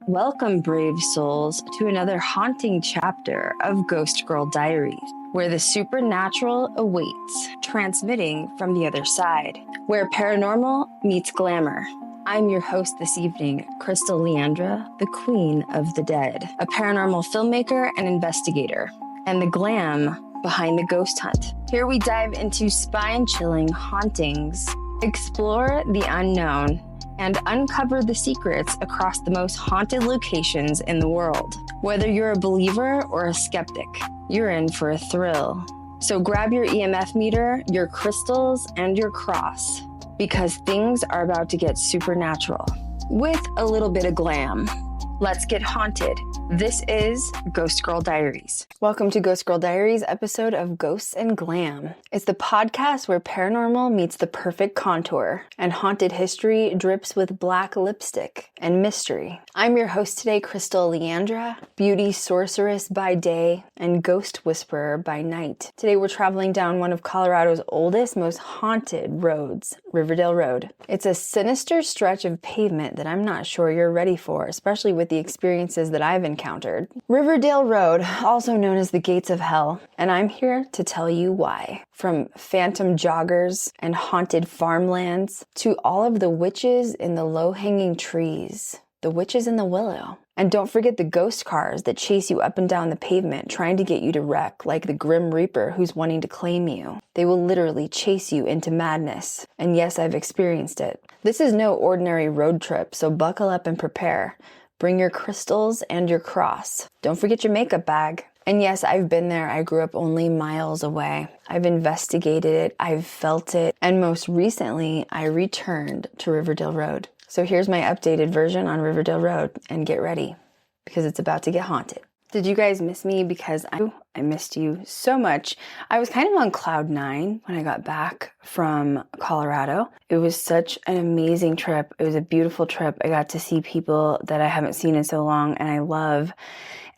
Welcome, brave souls, to another haunting chapter of Ghost Girl Diaries, where the supernatural awaits, transmitting from the other side, where paranormal meets glamour. I'm your host this evening, Crystal Leandra, the Queen of the Dead, a paranormal filmmaker and investigator, and the glam behind the ghost hunt. Here we dive into spine-chilling hauntings, explore the unknown, and uncover the secrets across the most haunted locations in the world. Whether you're a believer or a skeptic, you're in for a thrill. So grab your EMF meter, your crystals, and your cross, because things are about to get supernatural with a little bit of glam. Let's get haunted. This is Ghost Girl Diaries. Welcome to Ghost Girl Diaries, episode of Ghosts and Glam. It's the podcast where paranormal meets the perfect contour and haunted history drips with black lipstick and mystery. I'm your host today, Crystal Leandra, beauty sorceress by day and ghost whisperer by night. Today we're traveling down one of Colorado's oldest, most haunted roads, Riverdale Road. It's a sinister stretch of pavement that I'm not sure you're ready for, especially with the experiences that I've encountered. Riverdale Road, also known as the Gates of Hell, and I'm here to tell you why. From phantom joggers and haunted farmlands to all of the witches in the low-hanging trees, the witches in the willow. And don't forget the ghost cars that chase you up and down the pavement trying to get you to wreck, like the Grim Reaper who's wanting to claim you. They will literally chase you into madness. And yes, I've experienced it. This is no ordinary road trip, so buckle up and prepare. Bring your crystals and your cross. Don't forget your makeup bag. And yes, I've been there. I grew up only miles away. I've investigated it. I've felt it. And most recently, I returned to Riverdale Road. So here's my updated version on Riverdale Road. And get ready, because it's about to get haunted. Did you guys miss me? Because I missed you so much. I was kind of on cloud 9 when I got back from Colorado. It was such an amazing trip. It was a beautiful trip. I got to see people that I haven't seen in so long and I love.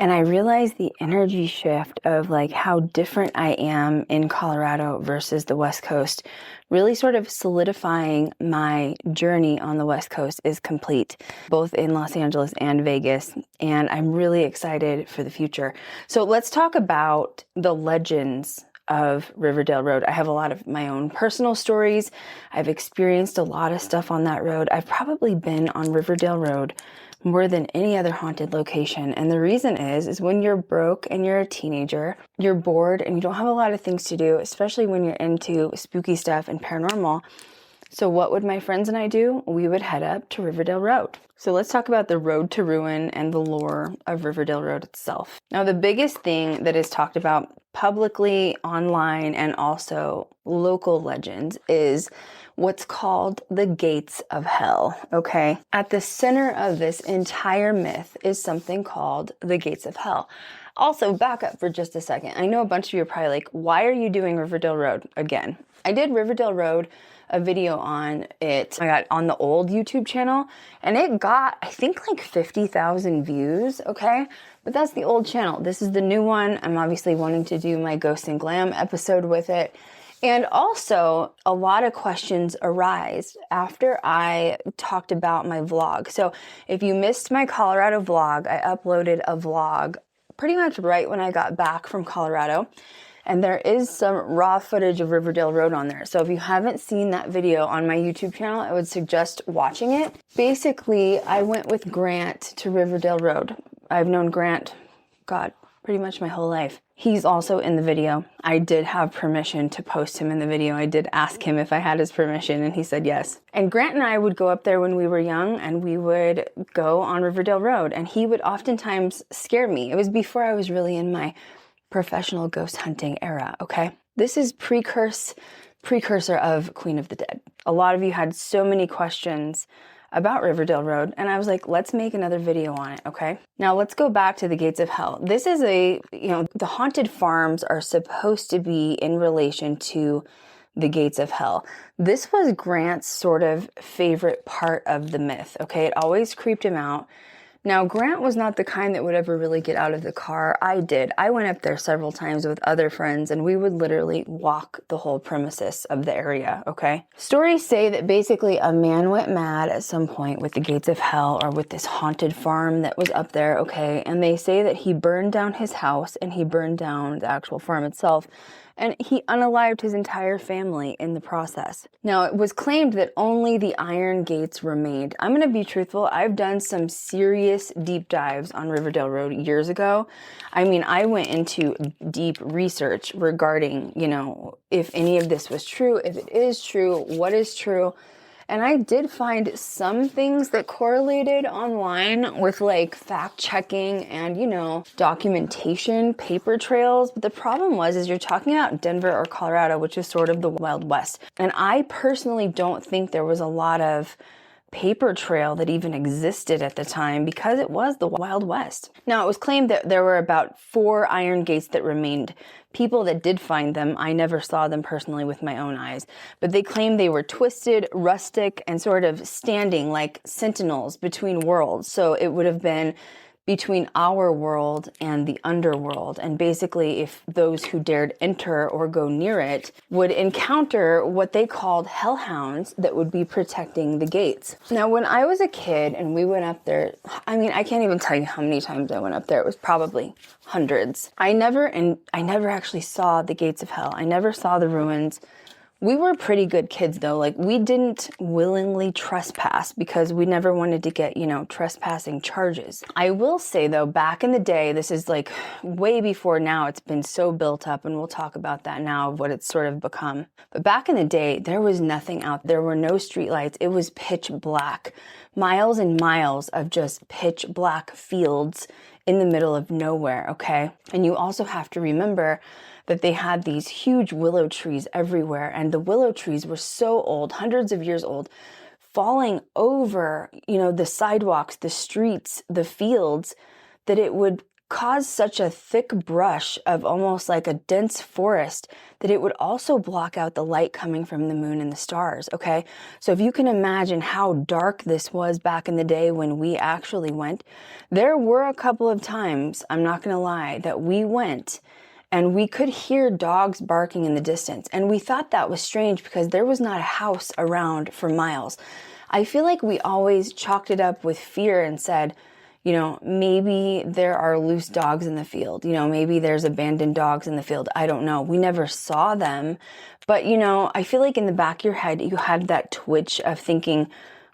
And I realized the energy shift of like how different I am in Colorado versus the West Coast, really sort of solidifying my journey on the West Coast is complete, both in Los Angeles and Vegas. And I'm really excited for the future. So let's talk about the legends of Riverdale Road. I have a lot of my own personal stories. I've experienced a lot of stuff on that road. I've probably been on Riverdale Road more than any other haunted location. And the reason is when you're broke and you're a teenager, you're bored and you don't have a lot of things to do, especially when you're into spooky stuff and paranormal. So what would my friends and I do? We would head up to Riverdale Road. So let's talk about the road to ruin and the lore of Riverdale Road itself. Now, the biggest thing that is talked about publicly, online, and also local legends is what's called the Gates of Hell, okay? At the center of this entire myth is something called the Gates of Hell. Also, back up for just a second. I know a bunch of you are probably like, why are you doing Riverdale Road again? I did Riverdale Road, a video on it. I got on the old YouTube channel and it got, I think, like 50,000 views, okay? But that's the old channel. This is the new one. I'm obviously wanting to do my Ghost and Glam episode with it. And also, a lot of questions arise after I talked about my vlog. So if you missed my Colorado vlog, I uploaded a vlog pretty much right when I got back from Colorado. And there is some raw footage of Riverdale Road on there. So if you haven't seen that video on my YouTube channel, I would suggest watching it. Basically, I went with Grant to Riverdale Road. I've known Grant, God, pretty much my whole life. He's also in the video. I did have permission to post him in the video. I did ask him if I had his permission and he said yes. And Grant and I would go up there when we were young and we would go on Riverdale Road and he would oftentimes scare me. It was before I was really in my professional ghost hunting era, okay? This is precursor of Queen of the Dead. A lot of you had so many questions about Riverdale Road, and I was like, let's make another video on it, okay? Now let's go back to the Gates of Hell. This is the haunted farms are supposed to be in relation to the Gates of Hell. This was Grant's sort of favorite part of the myth, okay? It always creeped him out Now, Grant was not the kind that would ever really get out of the car. I did. I went up there several times with other friends, and we would literally walk the whole premises of the area, okay? Stories say that basically a man went mad at some point with the gates of hell, or with this haunted farm that was up there, okay? And they say that he burned down his house, and he burned down the actual farm itself, and he unalived his entire family in the process. Now, it was claimed that only the iron gates remained. I'm going to be truthful. I've done some serious deep dives on Riverdale Road years ago. I mean, I went into deep research regarding, if any of this was true, if it is true, what is true. And I did find some things that correlated online with like fact checking and, documentation, paper trails. But the problem is you're talking about Denver or Colorado, which is sort of the Wild West. And I personally don't think there was a lot of paper trail that even existed at the time because it was the Wild West. Now, it was claimed that there were about 4 iron gates that remained. People that did find them, I never saw them personally with my own eyes, but they claimed they were twisted, rustic, and sort of standing like sentinels between worlds. So it would have been between our world and the underworld. And basically, if those who dared enter or go near it would encounter what they called hellhounds that would be protecting the gates. Now, when I was a kid and we went up there, I can't even tell you how many times I went up there. It was probably hundreds. I never actually saw the gates of hell. I never saw the ruins. We were pretty good kids though. Like, we didn't willingly trespass because we never wanted to get, trespassing charges. I will say though, back in the day, this is like way before now, it's been so built up, and we'll talk about that now of what it's sort of become. But back in the day, there was nothing out. There were no streetlights. It was pitch black. Miles and miles of just pitch black fields in the middle of nowhere, okay? And you also have to remember that they had these huge willow trees everywhere, and the willow trees were so old, hundreds of years old, falling over, the sidewalks, the streets, the fields, that it would cause such a thick brush of almost like a dense forest that it would also block out the light coming from the moon and the stars, okay? So if you can imagine how dark this was back in the day when we actually went, there were a couple of times, I'm not gonna lie, that we went and we could hear dogs barking in the distance. And we thought that was strange because there was not a house around for miles. I feel like we always chalked it up with fear and said, maybe there are loose dogs in the field. Maybe there's abandoned dogs in the field. I don't know. We never saw them. But, I feel like in the back of your head, you had that twitch of thinking,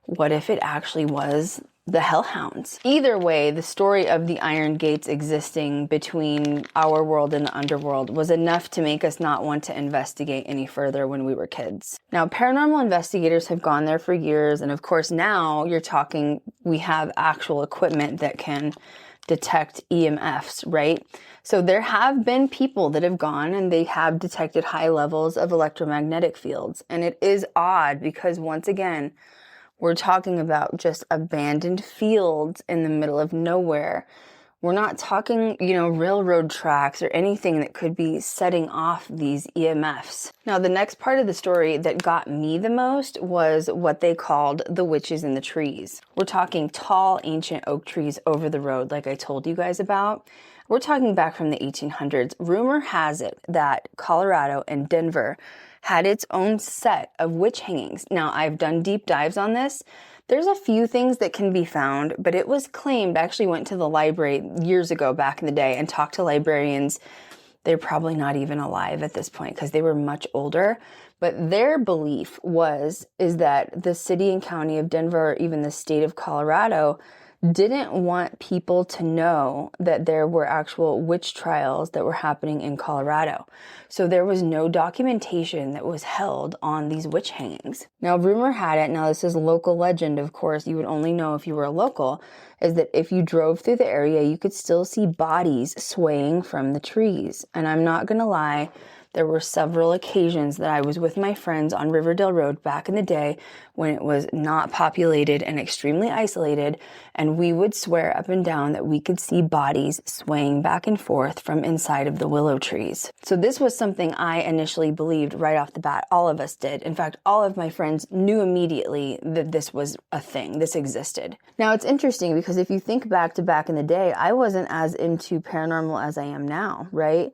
what if it actually was the hellhounds? Either way, the story of the iron gates existing between our world and the underworld was enough to make us not want to investigate any further when we were kids. Now, paranormal investigators have gone there for years, and of course now you're talking, we have actual equipment that can detect EMFs, right? So there have been people that have gone and they have detected high levels of electromagnetic fields. And it is odd because, once again, we're talking about just abandoned fields in the middle of nowhere. We're not talking, railroad tracks or anything that could be setting off these EMFs. Now, the next part of the story that got me the most was what they called the witches in the trees. We're talking tall, ancient oak trees over the road, like I told you guys about. We're talking back from the 1800s. Rumor has it that Colorado and Denver had its own set of witch hangings. Now, I've done deep dives on this. There's a few things that can be found, but it was claimed, I actually went to the library years ago back in the day and talked to librarians. They're probably not even alive at this point because they were much older. But their belief is that the city and county of Denver, or even the state of Colorado, didn't want people to know that there were actual witch trials that were happening in Colorado. So there was no documentation that was held on these witch hangings. Now, rumor had it, now this is local legend, of course, you would only know if you were a local, is that if you drove through the area, you could still see bodies swaying from the trees. And I'm not gonna lie, There were several occasions that I was with my friends on Riverdale Road back in the day when it was not populated and extremely isolated, and we would swear up and down that we could see bodies swaying back and forth from inside of the willow trees. So this was something I initially believed right off the bat. All of us did. In fact, all of my friends knew immediately that this was a thing, this existed. Now it's interesting because if you think back in the day, I wasn't as into paranormal as I am now, right?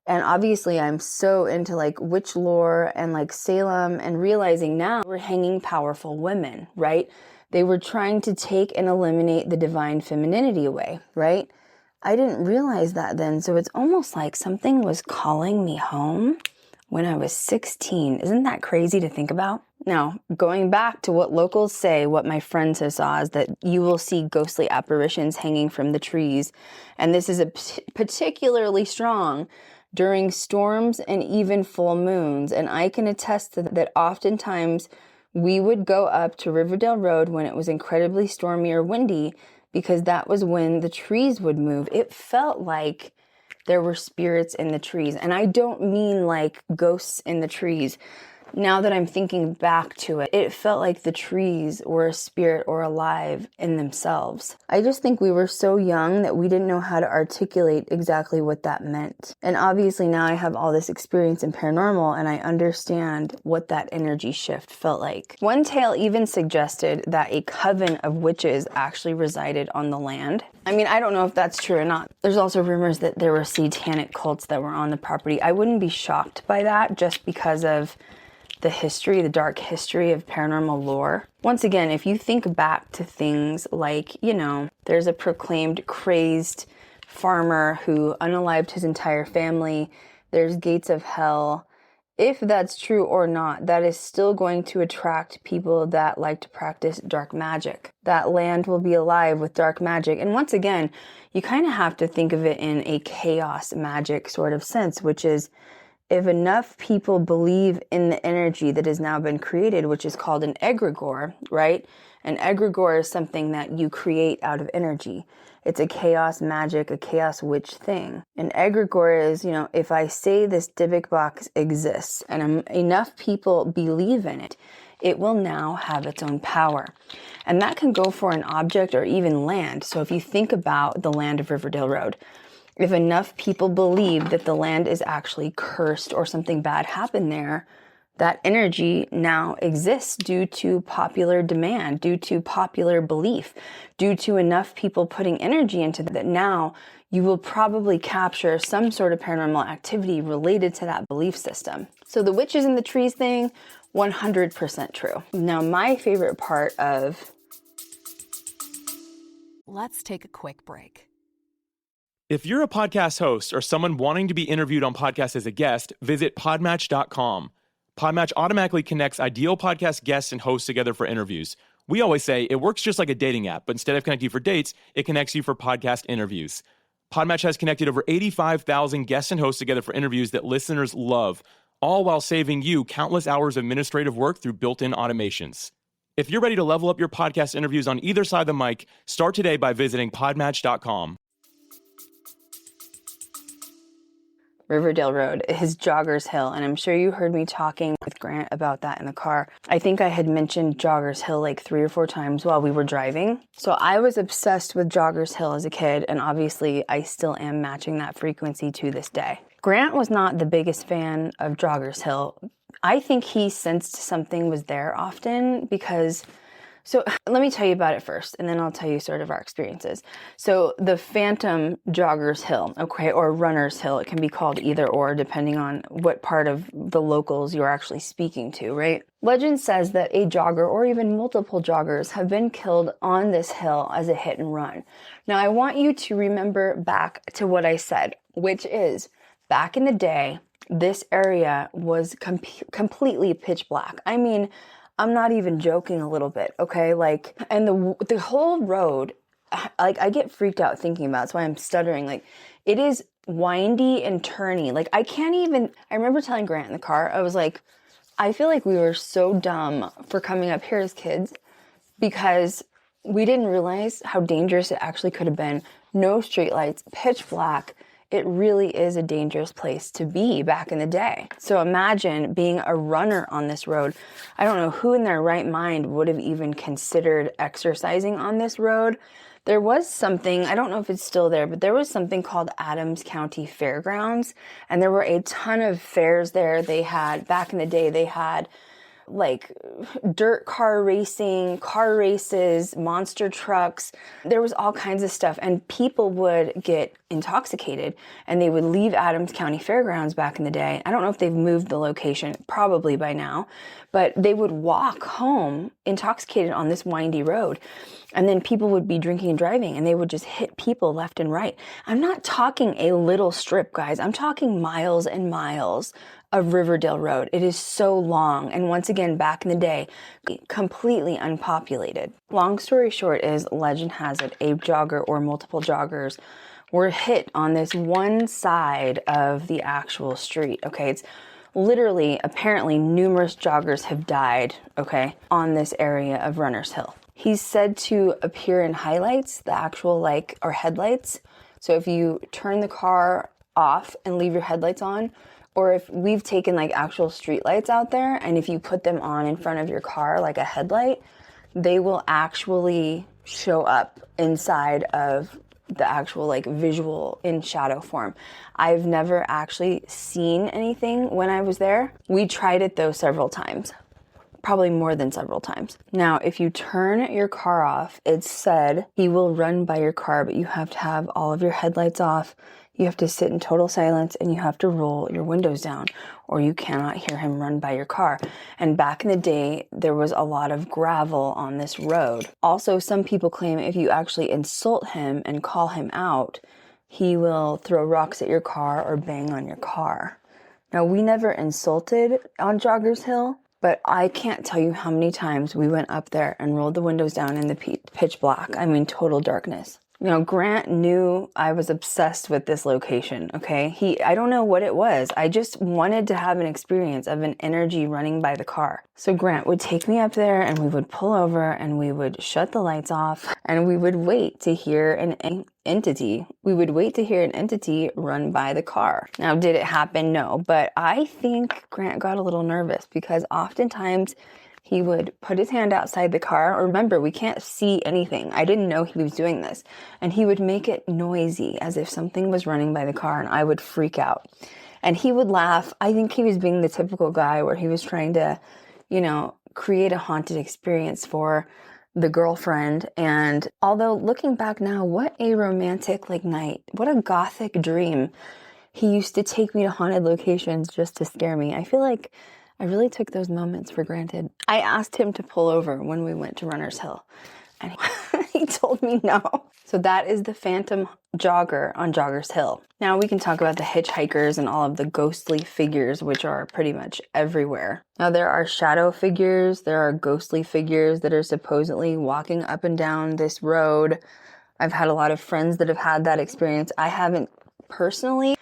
And obviously I'm so into like witch lore and like Salem, and realizing now we're hanging powerful women, right? They were trying to take and eliminate the divine femininity away, right? I didn't realize that then. So it's almost like something was calling me home when I was 16. Isn't that crazy to think about? Now, going back to what locals say, what my friends have saw is that you will see ghostly apparitions hanging from the trees. And this is particularly strong during storms and even full moons. And I can attest to that oftentimes we would go up to Riverdale Road when it was incredibly stormy or windy, because that was when the trees would move. It felt like there were spirits in the trees. And I don't mean like ghosts in the trees. Now that I'm thinking back to it, it felt like the trees were a spirit or alive in themselves. I just think we were so young that we didn't know how to articulate exactly what that meant. And obviously now I have all this experience in paranormal and I understand what that energy shift felt like. One tale even suggested that a coven of witches actually resided on the land. I mean, I don't know if that's true or not. There's also rumors that there were satanic cults that were on the property. I wouldn't be shocked by that just because of the history, the dark history of paranormal lore. Once again, if you think back to things like, there's a proclaimed crazed farmer who unalived his entire family, there's gates of hell. If that's true or not, that is still going to attract people that like to practice dark magic. That land will be alive with dark magic. And once again, you kind of have to think of it in a chaos magic sort of sense, which is if enough people believe in the energy that has now been created, which is called an egregore, right? An egregore is something that you create out of energy. It's a chaos magic, a chaos witch thing. An egregore is, if I say this Dybbuk box exists and enough people believe in it, it will now have its own power. And that can go for an object or even land. So if you think about the land of Riverdale Road, if enough people believe that the land is actually cursed or something bad happened there, that energy now exists due to popular demand, due to popular belief, due to enough people putting energy into that. Now you will probably capture some sort of paranormal activity related to that belief system. So the witches in the trees thing, 100% true. Now my favorite part of... Let's take a quick break. If you're a podcast host or someone wanting to be interviewed on podcasts as a guest, visit podmatch.com. Podmatch automatically connects ideal podcast guests and hosts together for interviews. We always say it works just like a dating app, but instead of connecting you for dates, it connects you for podcast interviews. Podmatch has connected over 85,000 guests and hosts together for interviews that listeners love, all while saving you countless hours of administrative work through built-in automations. If you're ready to level up your podcast interviews on either side of the mic, start today by visiting podmatch.com. Riverdale Road is Joggers Hill, and I'm sure you heard me talking with Grant about that in the car. I think I had mentioned Joggers Hill like 3 or 4 times while we were driving. So I was obsessed with Joggers Hill as a kid, and obviously I still am matching that frequency to this day. Grant was not the biggest fan of Joggers Hill. I think he sensed something was there often because... So let me tell you about it first, and then I'll tell you sort of our experiences. So the Phantom Joggers Hill, okay, or Runner's Hill, it can be called either or depending on what part of the locals you're actually speaking to, right? Legend says that a jogger or even multiple joggers have been killed on this hill as a hit and run. Now I want you to remember back to what I said, which is back in the day, this area was completely pitch black. I mean, I'm not even joking a little bit, okay? And the whole road, I get freaked out thinking about it. That's why I'm stuttering. It is windy and turny. I remember telling Grant in the car, I was like, I feel like we were so dumb for coming up here as kids because we didn't realize how dangerous it actually could have been. No streetlights, pitch black. it really is a dangerous place to be back in the day. So imagine being a runner on this road. I don't know who in their right mind would have even considered exercising on this road. There was something, I don't know if it's still there, but there was something called Adams County Fairgrounds, and there were a ton of fairs there. They had, back in the day, they had like dirt car racing, car races, monster trucks. There was all kinds of stuff, and people would get intoxicated and they would leave Adams County Fairgrounds back in the day. I don't know if they've moved the location, probably by now, but they would walk home intoxicated on this windy road. And then people would be drinking and driving, and they would just hit people left and right. I'm not talking a little strip, guys. I'm talking miles and miles of Riverdale Road. It is so long. And once again, back in the day, completely unpopulated. Long story short is, legend has it, a jogger or multiple joggers were hit on this one side of the actual street. Okay, it's literally, apparently numerous joggers have died, okay, on this area of Runners Hill. He's said to appear in highlights, the actual or headlights. So if you turn the car off and leave your headlights on, or if we've taken actual street lights out there, and if you put them on in front of your car like a headlight, they will actually show up inside of the actual visual in shadow form. I've never actually seen anything when I was there. We tried it though several times. Probably more than several times. Now, if you turn your car off, it's said he will run by your car, but you have to have all of your headlights off. You have to sit in total silence, and you have to roll your windows down, or you cannot hear him run by your car. And back in the day, there was a lot of gravel on this road. Also, some people claim if you actually insult him and call him out, he will throw rocks at your car or bang on your car. Now, we never insulted on Joggers Hill, but I can't tell you how many times we went up there and rolled the windows down in the pitch black. I mean, total darkness. You know, Grant knew I was obsessed with this location, okay? I don't know what it was. I just wanted to have an experience of an energy running by the car. So Grant would take me up there, and we would pull over, and we would shut the lights off, and we would wait to hear an entity. We would wait to hear an entity run by the car. Now, did it happen? No, but I think Grant got a little nervous because oftentimes he would put his hand outside the car. Remember, we can't see anything. I didn't know he was doing this. And he would make it noisy as if something was running by the car, and I would freak out. And he would laugh. I think he was being the typical guy where he was trying to, create a haunted experience for the girlfriend. And although looking back now, what a romantic night. What a gothic dream. He used to take me to haunted locations just to scare me. I feel like I really took those moments for granted. I asked him to pull over when we went to Runners Hill, and he told me no. So that is the phantom jogger on Joggers Hill. Now we can talk about the hitchhikers and all of the ghostly figures, which are pretty much everywhere. Now there are shadow figures, there are ghostly figures that are supposedly walking up and down this road. I've had a lot of friends that have had that experience. I haven't personally.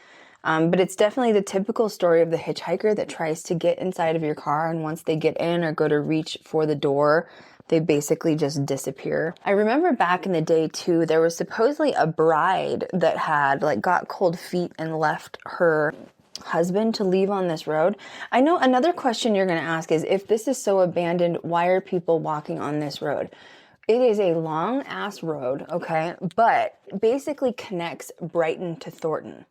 But it's definitely the typical story of the hitchhiker that tries to get inside of your car, and once they get in or go to reach for the door, they basically just disappear. I remember back in the day too, there was supposedly a bride that had got cold feet and left her husband to leave on this road. I know another question you're going to ask is, if this is so abandoned, why are people walking on this road? It is a long ass road, okay, but basically connects Brighton to Thornton.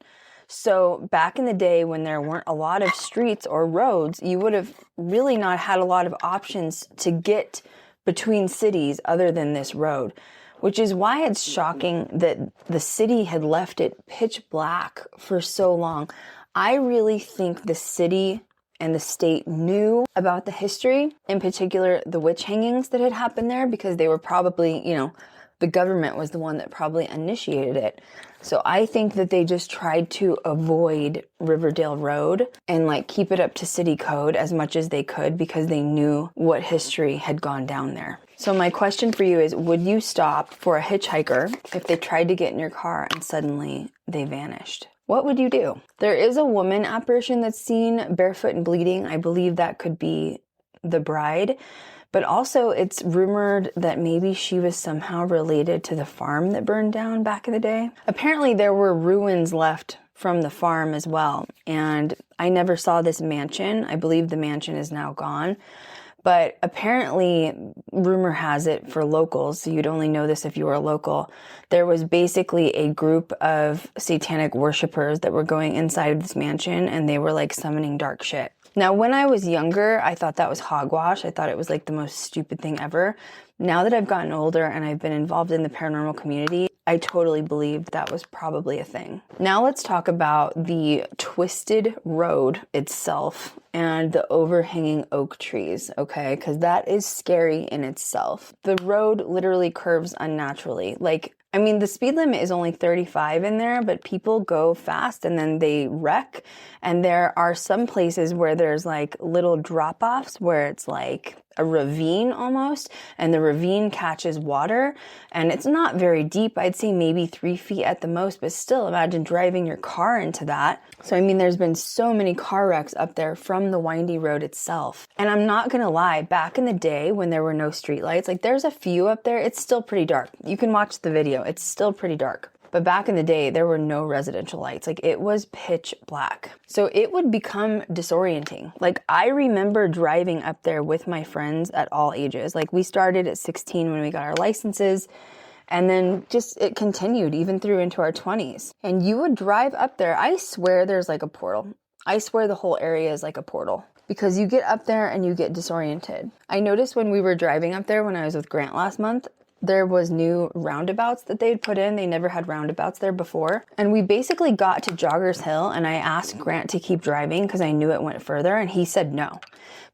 So back in the day when there weren't a lot of streets or roads, you would have really not had a lot of options to get between cities other than this road, which is why it's shocking that the city had left it pitch black for so long. I really think the city and the state knew about the history, in particular the witch hangings that had happened there, because they were probably, the government was the one that probably initiated it. So I think that they just tried to avoid Riverdale Road and keep it up to city code as much as they could, because they knew what history had gone down there. So my question for you is, would you stop for a hitchhiker if they tried to get in your car and suddenly they vanished? What would you do? There is a woman apparition that's seen barefoot and bleeding. I believe that could be the bride. But also, it's rumored that maybe she was somehow related to the farm that burned down back in the day. Apparently, there were ruins left from the farm as well. And I never saw this mansion. I believe the mansion is now gone. But apparently, rumor has it for locals, so you'd only know this if you were a local, there was basically a group of satanic worshipers that were going inside of this mansion, and they were like summoning dark shit. Now, when I was younger, I thought that was hogwash. I thought it was like the most stupid thing ever. Now that I've gotten older and I've been involved in the paranormal community, I totally believed that was probably a thing. Now let's talk about the twisted road itself and the overhanging oak trees, okay? Because that is scary in itself. The road literally curves unnaturally. The speed limit is only 35 in there, but people go fast and then they wreck. And there are some places where there's like little drop-offs where it's like a ravine almost, and the ravine catches water, and it's not very deep. I'd say maybe 3 feet at the most, but still imagine driving your car into that. So there's been so many car wrecks up there from the windy road itself. And I'm not gonna lie, back in the day when there were no streetlights, like there's a few up there, it's still pretty dark. You can watch the video, it's still pretty dark. But back in the day, there were no residential lights. Like it was pitch black. So it would become disorienting. Like I remember driving up there with my friends at all ages. Like we started at 16 when we got our licenses, and then just it continued even through into our 20s. And you would drive up there. I swear there's like a portal. I swear the whole area is like a portal, because you get up there and you get disoriented. I noticed when we were driving up there when I was with Grant last month, there was new roundabouts that they'd put in. They never had roundabouts there before. And we basically got to Joggers Hill, and I asked Grant to keep driving because I knew it went further, and he said no.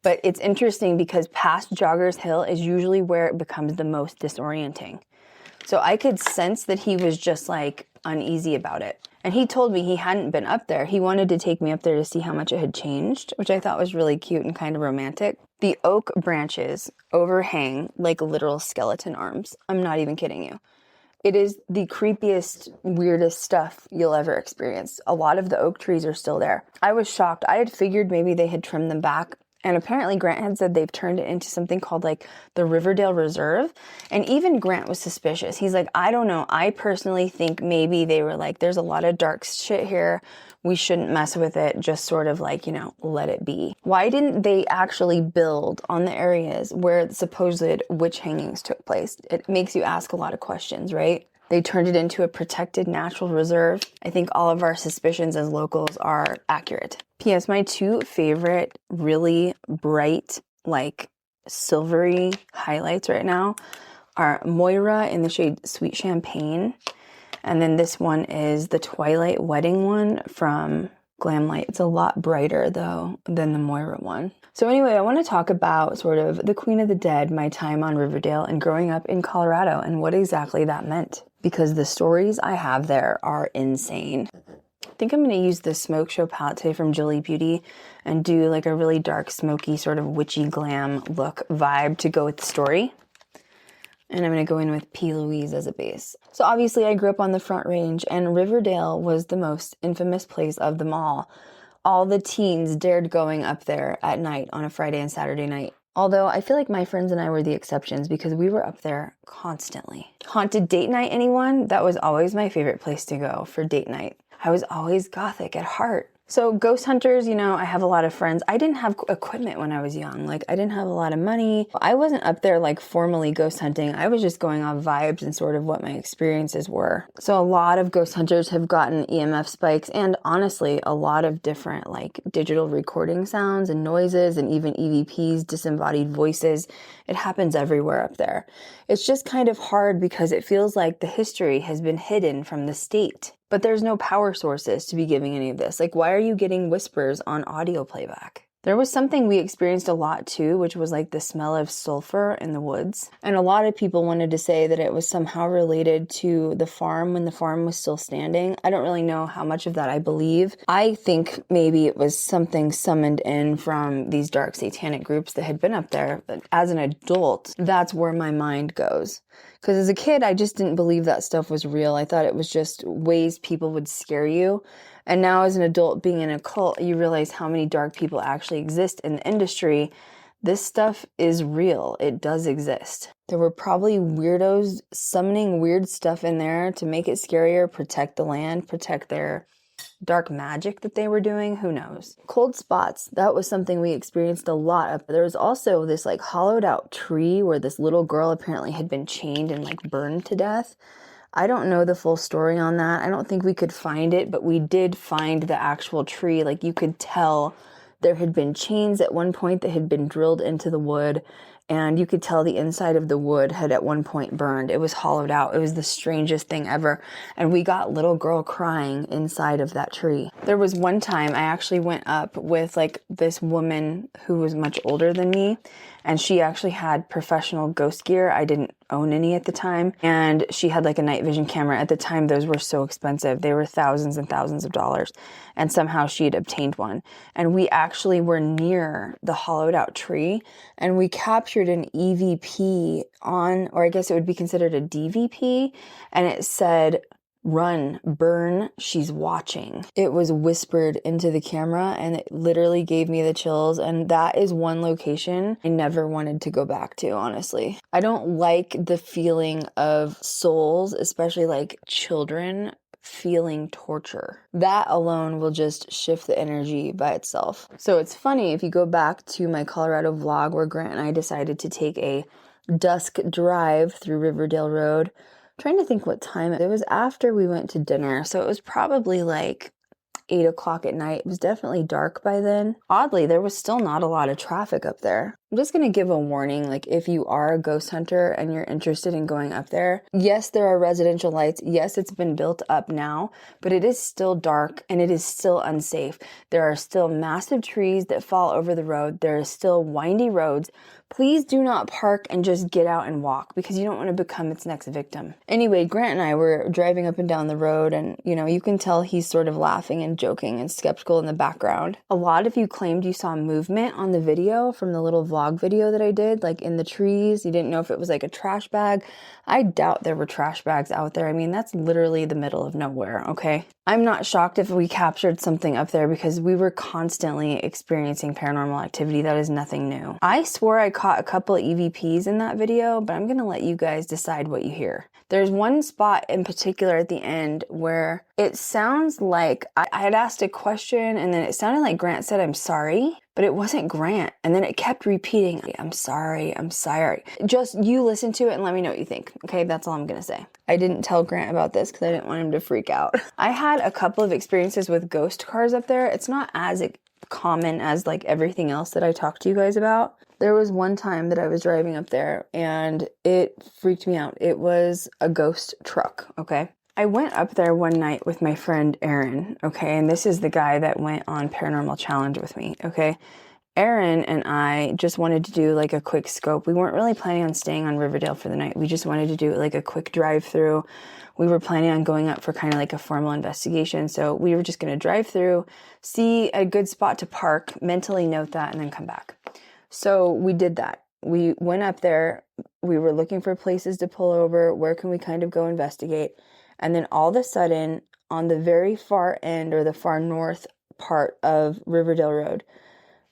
But it's interesting because past Joggers Hill is usually where it becomes the most disorienting. So I could sense that he was just like uneasy about it. And he told me he hadn't been up there. He wanted to take me up there to see how much it had changed, which I thought was really cute and kind of romantic. The oak branches overhang like literal skeleton arms. I'm not even kidding you. It is the creepiest, weirdest stuff you'll ever experience. A lot of the oak trees are still there. I was shocked. I had figured maybe they had trimmed them back. And apparently Grant had said they've turned it into something called like the Riverdale Reserve. And even Grant was suspicious. He's like, I don't know. I personally think maybe they were like, there's a lot of dark shit here. We shouldn't mess with it. Just sort of like, let it be. Why didn't they actually build on the areas where the supposed witch hangings took place? It makes you ask a lot of questions, right? They turned it into a protected natural reserve. I think all of our suspicions as locals are accurate. P.S. My two favorite really bright, like silvery highlights right now are Moira in the shade Sweet Champagne. And then this one is the Twilight Wedding one from Glam Light. It's a lot brighter though than the Moira one. So anyway, I want to talk about sort of the Queen of the Dead, my time on Riverdale and growing up in Colorado and what exactly that meant. Because the stories I have there are insane. I think I'm going to use the Smoke Show palette today from Julie Beauty and do like a really dark, smoky, sort of witchy glam look vibe to go with the story. And I'm going to go in with P. Louise as a base. So obviously I grew up on the Front Range, and Riverdale was the most infamous place of them all. All the teens dared going up there at night on a Friday and Saturday night. Although I feel like my friends and I were the exceptions because we were up there constantly. Haunted date night, anyone? That was always my favorite place to go for date night. I was always gothic at heart. So ghost hunters, I have a lot of friends. I didn't have equipment when I was young. Like I didn't have a lot of money. I wasn't up there like formally ghost hunting. I was just going off vibes and sort of what my experiences were. So a lot of ghost hunters have gotten EMF spikes and honestly a lot of different like digital recording sounds and noises and even EVPs, disembodied voices. It happens everywhere up there. It's just kind of hard because it feels like the history has been hidden from the state. But there's no power sources to be giving any of this. Like, why are you getting whispers on audio playback? There was something we experienced a lot too, which was like the smell of sulfur in the woods. And a lot of people wanted to say that it was somehow related to the farm when the farm was still standing. I don't really know how much of that I believe. I think maybe it was something summoned in from these dark satanic groups that had been up there. But as an adult, that's where my mind goes. Because as a kid, I just didn't believe that stuff was real. I thought it was just ways people would scare you. And now as an adult being in a cult, you realize how many dark people actually exist in the industry. This stuff is real. It does exist. There were probably weirdos summoning weird stuff in there to make it scarier, protect the land, protect their dark magic that they were doing. Who knows? Cold spots. That was something we experienced a lot of. There was also this like hollowed out tree where this little girl apparently had been chained and like burned to death. I don't know the full story on that. I don't think we could find it, but we did find the actual tree. Like you could tell there had been chains at one point that had been drilled into the wood, and you could tell the inside of the wood had at one point burned. It was hollowed out. It was the strangest thing ever. And we got little girl crying inside of that tree. There was one time I actually went up with like this woman who was much older than me, and she actually had professional ghost gear. I didn't own any at the time. And she had like a night vision camera. At the time, those were so expensive. They were thousands and thousands of dollars. And somehow she had obtained one. And we actually were near the hollowed out tree, and we captured an EVP on, or I guess it would be considered a DVP. And it said, "Run, burn, she's watching." It was whispered into the camera, and it literally gave me the chills. And that is one location I never wanted to go back to, honestly. I don't like the feeling of souls, especially like children, feeling torture. That alone will just shift the energy by itself. So it's funny, if you go back to my Colorado vlog where Grant and I decided to take a dusk drive through Riverdale Road, trying to think what time it was after we went to dinner, so it was probably like 8 o'clock at night. It was definitely dark by then. Oddly, there was still not a lot of traffic up there. I'm just going to give a warning, like if you are a ghost hunter and you're interested in going up there, yes, there are residential lights. Yes, it's been built up now, but it is still dark and it is still unsafe. There are still massive trees that fall over the road. There are still windy roads. Please do not park and just get out and walk, because you don't want to become its next victim. Anyway, Grant and I were driving up and down the road, and you can tell he's sort of laughing and joking and skeptical in the background. A lot of you claimed you saw movement on the video from the little vlog video that I did, like in the trees. You didn't know if it was like a trash bag. I doubt there were trash bags out there. I mean, that's literally the middle of nowhere, okay? I'm not shocked if we captured something up there, because we were constantly experiencing paranormal activity. That is nothing new. I swore I caught a couple of EVPs in that video, but I'm going to let you guys decide what you hear. There's one spot in particular at the end where it sounds like I had asked a question, and then it sounded like Grant said, "I'm sorry," but it wasn't Grant. And then it kept repeating, "I'm sorry, I'm sorry." Just you listen to it and let me know what you think. Okay, that's all I'm going to say. I didn't tell Grant about this because I didn't want him to freak out. I had a couple of experiences with ghost cars up there. It's not as common as like everything else that I talked to you guys about. There was one time that I was driving up there and it freaked me out. It was a ghost truck, okay? I went up there one night with my friend Aaron, okay? And this is the guy that went on Paranormal Challenge with me, okay? Aaron and I just wanted to do like a quick scope. We weren't really planning on staying on Riverdale for the night. We just wanted to do like a quick drive through. We were planning on going up for kind of like a formal investigation. So we were just going to drive through, see a good spot to park, mentally note that, and then come back. So we did that. We went up there. We were looking for places to pull over. Where can we kind of go investigate? And then all of a sudden, on the very far end or the far north part of Riverdale Road,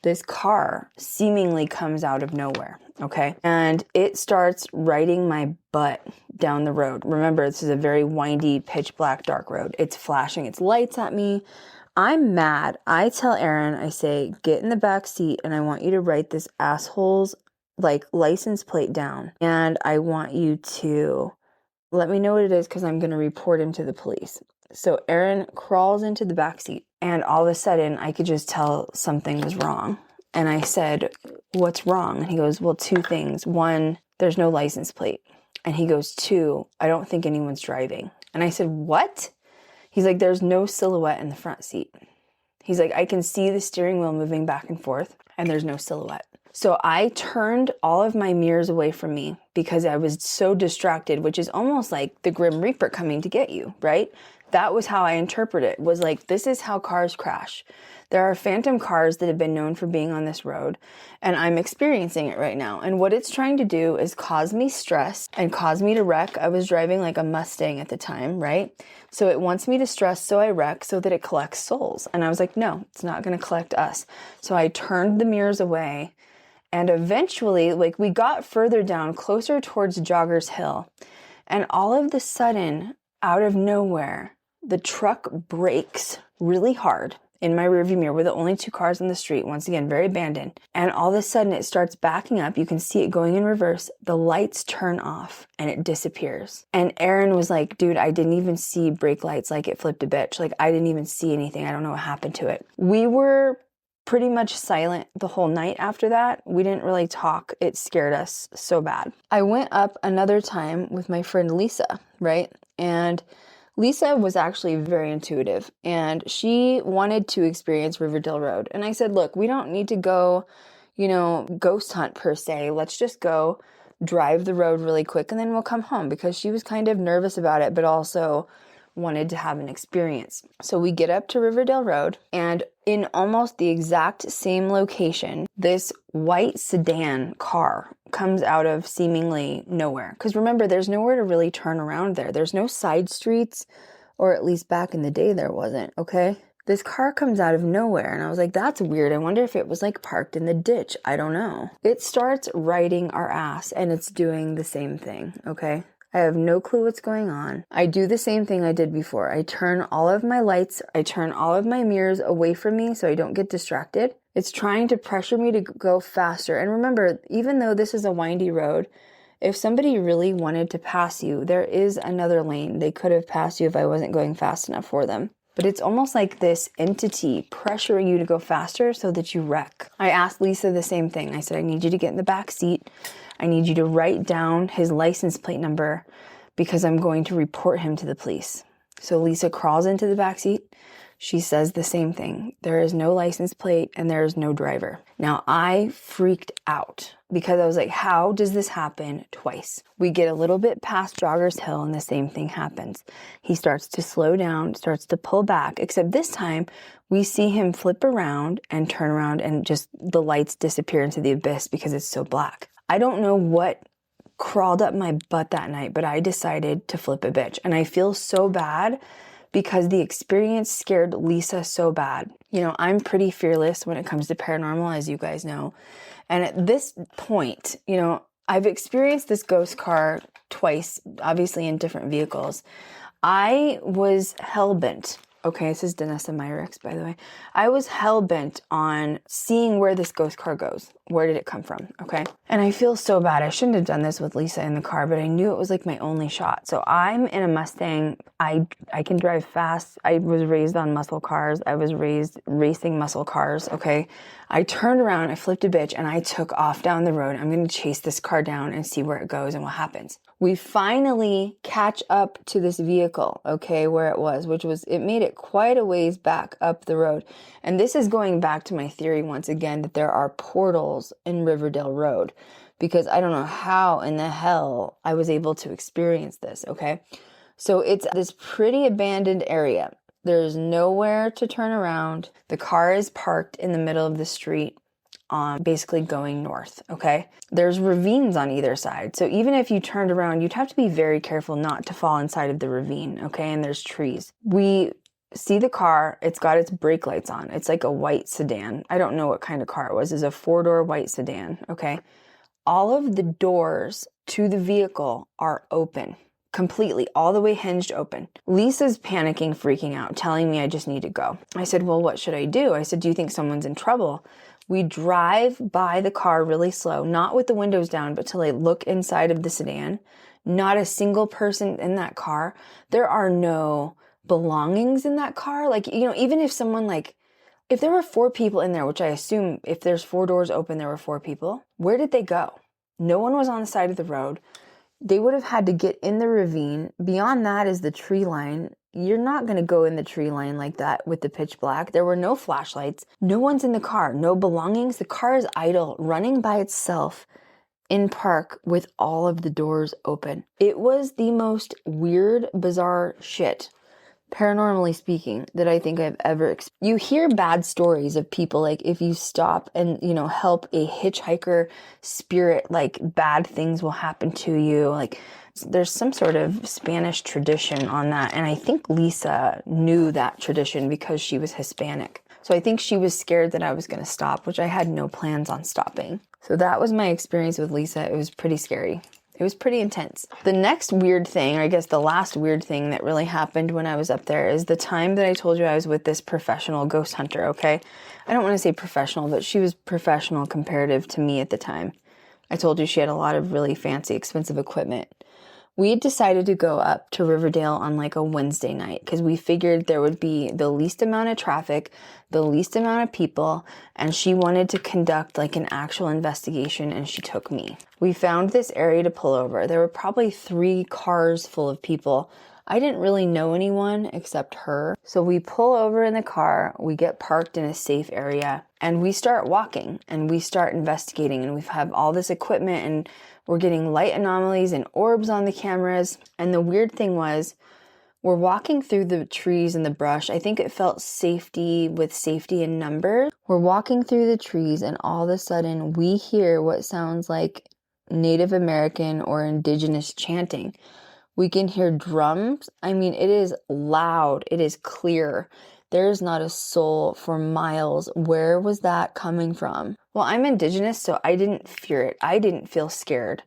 this car seemingly comes out of nowhere, okay? And it starts riding my butt down the road. Remember, this is a very windy, pitch black, dark road. It's flashing its lights at me. I'm mad. I tell Aaron, I say, "Get in the back seat and I want you to write this asshole's like license plate down. And I want you to let me know what it is, because I'm going to report him to the police." So Aaron crawls into the back seat, and all of a sudden I could just tell something was wrong. And I said, "What's wrong?" And he goes, "Well, two things. One, there's no license plate." And he goes, "Two, I don't think anyone's driving." And I said, "What?" He's like, "There's no silhouette in the front seat." He's like, "I can see the steering wheel moving back and forth, and there's no silhouette." So I turned all of my mirrors away from me because I was so distracted, which is almost like the Grim Reaper coming to get you, right? That was how I interpret it, was like, this is how cars crash. There are phantom cars that have been known for being on this road, and I'm experiencing it right now. And what it's trying to do is cause me stress and cause me to wreck. I was driving like a Mustang at the time, right? So it wants me to stress, so I wreck so that it collects souls. And I was like, no, it's not going to collect us. So I turned the mirrors away, and eventually, like, we got further down, closer towards Joggers Hill, and all of the sudden, out of nowhere, the truck brakes really hard in my rearview mirror. We're the only two cars on the street, once again, very abandoned. And all of a sudden it starts backing up. You can see it going in reverse. The lights turn off and it disappears. And Aaron was like, dude, I didn't even see brake lights. Like, it flipped a bitch. Like, I didn't even see anything. I don't know what happened to it. We were pretty much silent the whole night after that. We didn't really talk. It scared us so bad. I went up another time with my friend Lisa, right? And Lisa was actually very intuitive, and she wanted to experience Riverdale Road. And I said, look, we don't need to go, ghost hunt per se. Let's just go drive the road really quick and then we'll come home, because she was kind of nervous about it, but also wanted to have an experience. So we get up to Riverdale Road, and in almost the exact same location, this white sedan car comes out of seemingly nowhere. Because remember, there's nowhere to really turn around there. There's no side streets, or at least back in the day there wasn't, okay? This car comes out of nowhere, and I was like, that's weird. I wonder if it was like parked in the ditch. I don't know. It starts riding our ass, and it's doing the same thing, okay? I have no clue what's going on. I do the same thing I did before. I turn all of my lights, I turn all of my mirrors away from me so I don't get distracted. It's trying to pressure me to go faster. And remember, even though this is a windy road, if somebody really wanted to pass you, there is another lane. They could have passed you if I wasn't going fast enough for them. But it's almost like this entity pressuring you to go faster so that you wreck. I asked Lisa the same thing. I said, I need you to get in the back seat. I need you to write down his license plate number, because I'm going to report him to the police. So Lisa crawls into the back seat. She says the same thing. There is no license plate and there is no driver. Now I freaked out, because I was like, how does this happen twice? We get a little bit past Joggers Hill and the same thing happens. He starts to slow down, starts to pull back, except this time we see him flip around and turn around, and just the lights disappear into the abyss because it's so black. I don't know what crawled up my butt that night, but I decided to flip a bitch. And I feel so bad because the experience scared Lisa so bad. I'm pretty fearless when it comes to paranormal, as you guys know. And at this point, I've experienced this ghost car twice, obviously in different vehicles. I was hell-bent. Okay, this is Danessa Myrix, by the way. I was hell-bent on seeing where this ghost car goes. Where did it come from? Okay. And I feel so bad. I shouldn't have done this with Lisa in the car, but I knew it was like my only shot. So I'm in a Mustang. I can drive fast. I was raised on muscle cars. I was raised racing muscle cars. Okay. I turned around, I flipped a bitch, and I took off down the road. I'm going to chase this car down and see where it goes and what happens. We finally catch up to this vehicle, okay, where it was, it made it quite a ways back up the road. And this is going back to my theory once again that there are portals in Riverdale Road, because I don't know how in the hell I was able to experience this, okay? So it's this pretty abandoned area. There's nowhere to turn around. The car is parked in the middle of the street, basically going north, okay? There's ravines on either side. So even if you turned around, you'd have to be very careful not to fall inside of the ravine, okay? And there's trees. We see the car. It's got its brake lights on. It's like a white sedan. I don't know what kind of car it was. It's a 4-door white sedan, okay? All of the doors to the vehicle are open. Completely, all the way hinged open. Lisa's panicking, freaking out, telling me I just need to go. I said, well, what should I do? I said, do you think someone's in trouble? We drive by the car really slow, not with the windows down, but till I look inside of the sedan. Not a single person in that car. There are no belongings in that car. Like, even if someone if there were 4 people in there, which I assume if there's 4 doors open, there were 4 people, where did they go? No one was on the side of the road. They would have had to get in the ravine. Beyond that is the tree line. You're not going to go in the tree line like that with the pitch black. There were no flashlights. No one's in the car. No belongings. The car is idle, running by itself in park with all of the doors open. It was the most weird, bizarre shit, paranormally speaking, that I think I've ever experienced. You hear bad stories of people, like if you stop and, help a hitchhiker spirit, bad things will happen to you. There's some sort of Spanish tradition on that. And I think Lisa knew that tradition because she was Hispanic. So I think she was scared that I was going to stop, which I had no plans on stopping. So that was my experience with Lisa. It was pretty scary. It was pretty intense. The next weird thing, or I guess the last weird thing that really happened when I was up there is the time that I told you I was with this professional ghost hunter, okay? I don't want to say professional, but she was professional comparative to me at the time. I told you she had a lot of really fancy, expensive equipment. We had decided to go up to Riverdale on like a Wednesday night because we figured there would be the least amount of traffic, the least amount of people, and she wanted to conduct like an actual investigation, and she took me. We found this area to pull over. There were probably 3 cars full of people. I didn't really know anyone except her. So we pull over in the car, we get parked in a safe area, and we start walking and we start investigating, and we have all this equipment, and we're getting light anomalies and orbs on the cameras. And the weird thing was, we're walking through the trees and the brush. I think it felt safety in numbers. We're walking through the trees, and all of a sudden we hear what sounds like Native American or indigenous chanting. We can hear drums. I mean, it is loud. It is clear. There is not a soul for miles. Where was that coming from? Well, I'm indigenous, so I didn't fear it. I didn't feel scared.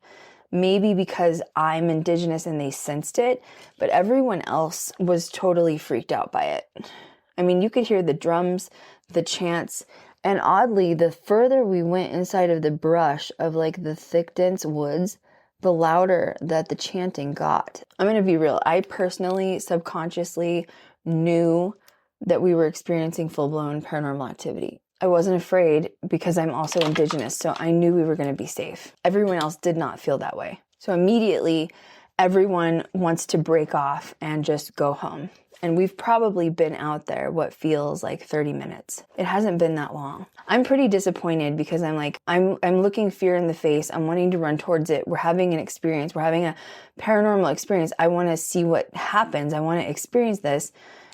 Maybe because I'm indigenous and they sensed it, but everyone else was totally freaked out by it. I mean, you could hear the drums, the chants, and oddly, the further we went inside of the brush of like the thick, dense woods, the louder that the chanting got. I'm going to be real. I personally, subconsciously knew that we were experiencing full-blown paranormal activity. I wasn't afraid because I'm also indigenous, so I knew we were going to be safe. Everyone else did not feel that way. So immediately, everyone wants to break off and just go home. And we've probably been out there what feels like 30 minutes. It hasn't been that long. I'm pretty disappointed because I'm looking fear in the face. I'm wanting to run towards it. We're having an experience. We're having a paranormal experience. I want to see what happens. I want to experience this.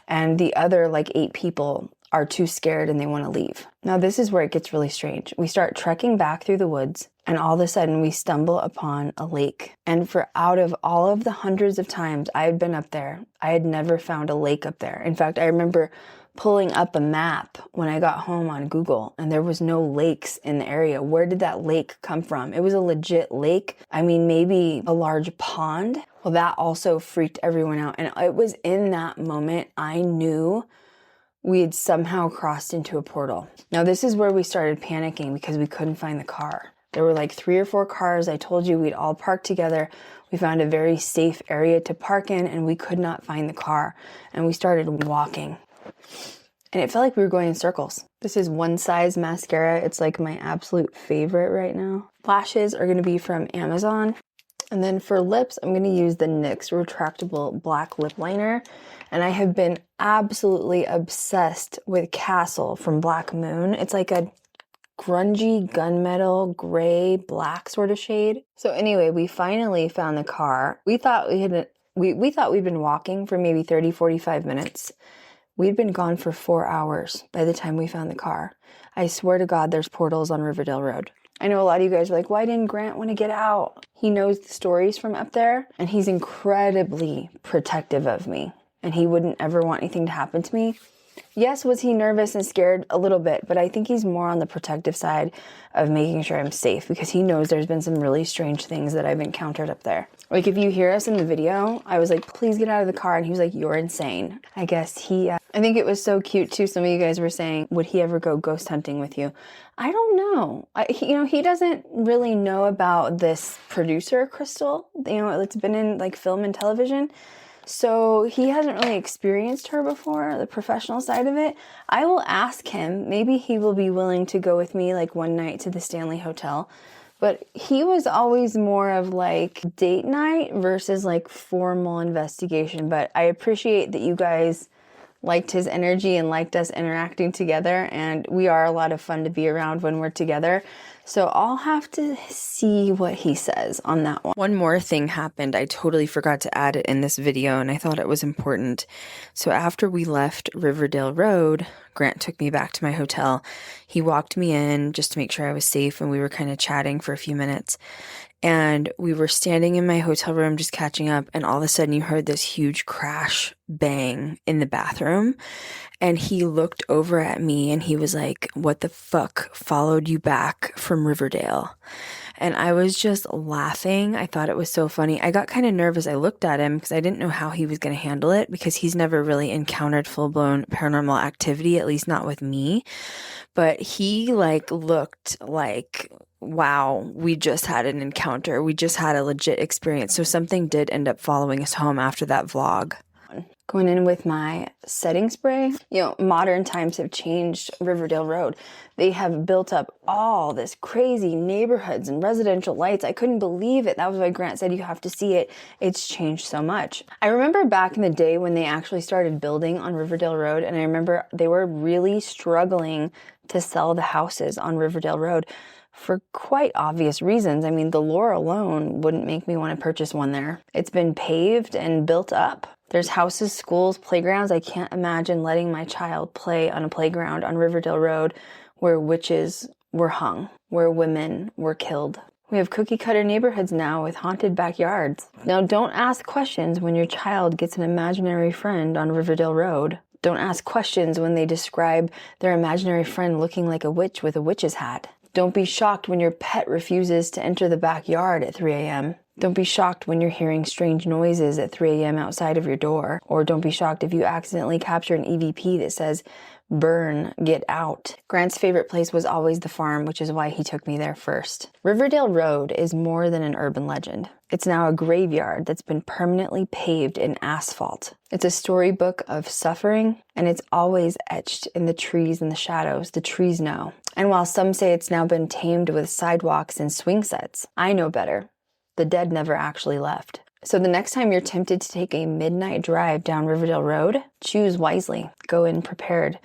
And the other 8 people are too scared and they want to leave. Now this is where it gets really strange. We start trekking back through the woods, and all of a sudden we stumble upon a lake. And for out of all of the hundreds of times I had been up there, I had never found a lake up there. In fact, I remember pulling up a map when I got home on Google, and there was no lakes in the area. Where did that lake come from? It was a legit lake. I mean, maybe a large pond. Well, that also freaked everyone out. And it was in that moment I knew we had somehow crossed into a portal. Now, this is where we started panicking because we couldn't find the car. There were 3 or 4 cars. I told you we'd all parked together. We found a very safe area to park in, and we could not find the car. And we started walking. And it felt like we were going in circles. This is One Size mascara. It's my absolute favorite right now. Lashes are going to be from Amazon. And then for lips, I'm going to use the NYX retractable black lip liner. And I have been absolutely obsessed with Castle from Black Moon. It's like a grungy gunmetal gray black sort of shade. So anyway, we finally found the car. We thought we'd been walking for maybe 30, 45 minutes. We'd been gone for 4 hours by the time we found the car. I swear to God, there's portals on Riverdale Road. I know a lot of you guys are like, why didn't Grant want to get out? He knows the stories from up there, and he's incredibly protective of me, and he wouldn't ever want anything to happen to me. Yes, was he nervous and scared? A little bit, but I think he's more on the protective side of making sure I'm safe because he knows there's been some really strange things that I've encountered up there. If you hear us in the video, I was like, please get out of the car, and he was like, you're insane. I guess I think it was so cute too. Some of you guys were saying, would he ever go ghost hunting with you? I don't know. He doesn't really know about this producer, Crystal. It's been in film and television. So he hasn't really experienced her before, the professional side of it. I will ask him. Maybe he will be willing to go with me one night to the Stanley Hotel. But he was always more of date night versus formal investigation. But I appreciate that you guys liked his energy and liked us interacting together. And we are a lot of fun to be around when we're together. So I'll have to see what he says on that one. One more thing happened. I totally forgot to add it in this video, and I thought it was important. So after we left Riverdale Road, Grant took me back to my hotel. He walked me in just to make sure I was safe, and we were kind of chatting for a few minutes. And we were standing in my hotel room just catching up, and all of a sudden you heard this huge crash bang in the bathroom. And he looked over at me and he was like, what the fuck followed you back from Riverdale? and I was just laughing. I thought it was so funny. I got kind of nervous. I looked at him because I didn't know how he was going to handle it, because he's never really encountered full-blown paranormal activity, at least not with me. But he looked like, wow, we just had an encounter. We just had a legit experience. So something did end up following us home after that vlog. Going in with my setting spray. Modern times have changed Riverdale Road. They have built up all this crazy neighborhoods and residential lights. I couldn't believe it. That was why Grant said you have to see it. It's changed so much. I remember back in the day when they actually started building on Riverdale Road, and I remember they were really struggling to sell the houses on Riverdale Road for quite obvious reasons. I mean, the lore alone wouldn't make me want to purchase one there. It's been paved and built up. There's houses, schools, playgrounds. I can't imagine letting my child play on a playground on Riverdale Road where witches were hung, where women were killed. We have cookie cutter neighborhoods now with haunted backyards. Now, don't ask questions when your child gets an imaginary friend on Riverdale Road. Don't ask questions when they describe their imaginary friend looking like a witch with a witch's hat. Don't be shocked when your pet refuses to enter the backyard at 3 a.m. Don't be shocked when you're hearing strange noises at 3 a.m. outside of your door. Or don't be shocked if you accidentally capture an EVP that says, "Burn, get out." Grant's favorite place was always the farm, which is why he took me there first. Riverdale Road is more than an urban legend. It's now a graveyard that's been permanently paved in asphalt. It's a storybook of suffering, and it's always etched in the trees and the shadows. The trees know. And while some say it's now been tamed with sidewalks and swing sets, I know better. The dead never actually left. So the next time you're tempted to take a midnight drive down Riverdale Road, choose wisely. Go in prepared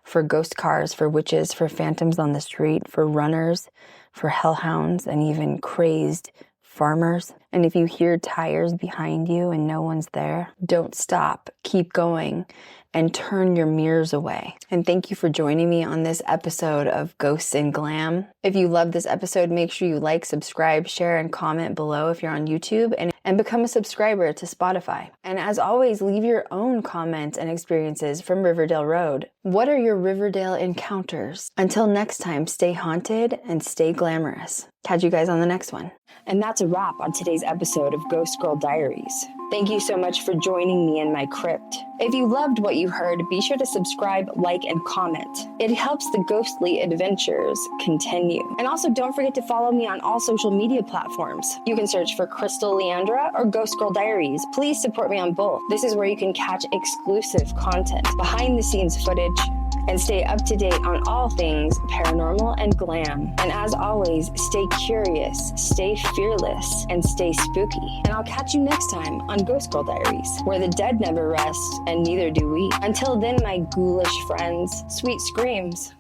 for ghost cars, for witches, for phantoms on the street, for runners, for hellhounds, and even crazed farmers. And if you hear tires behind you and no one's there, don't stop. Keep going and turn your mirrors away. And thank you for joining me on this episode of Ghosts Glam. If you love this episode, make sure you like, subscribe, share, and comment below if you're on YouTube, and become a subscriber to Spotify. And as always, leave your own comments and experiences from Riverdale Road. What are your Riverdale encounters? Until next time, stay haunted and stay glamorous. Catch you guys on the next one. And that's a wrap on today's episode of Ghost Girl Diaries. Thank you so much for joining me in my crypt. If you loved what you heard, be sure to subscribe, like, and comment. It helps the ghostly adventures continue. And also don't forget to follow me on all social media platforms. You can search for Crystal Leandra or Ghost Girl Diaries. Please support me on both. This is where you can catch exclusive content, behind the scenes footage, and stay up to date on all things paranormal and glam. And as always, stay curious, stay fearless, and stay spooky. And I'll catch you next time on Ghost Girl Diaries, where the dead never rest, and neither do we. Until then, my ghoulish friends, sweet screams.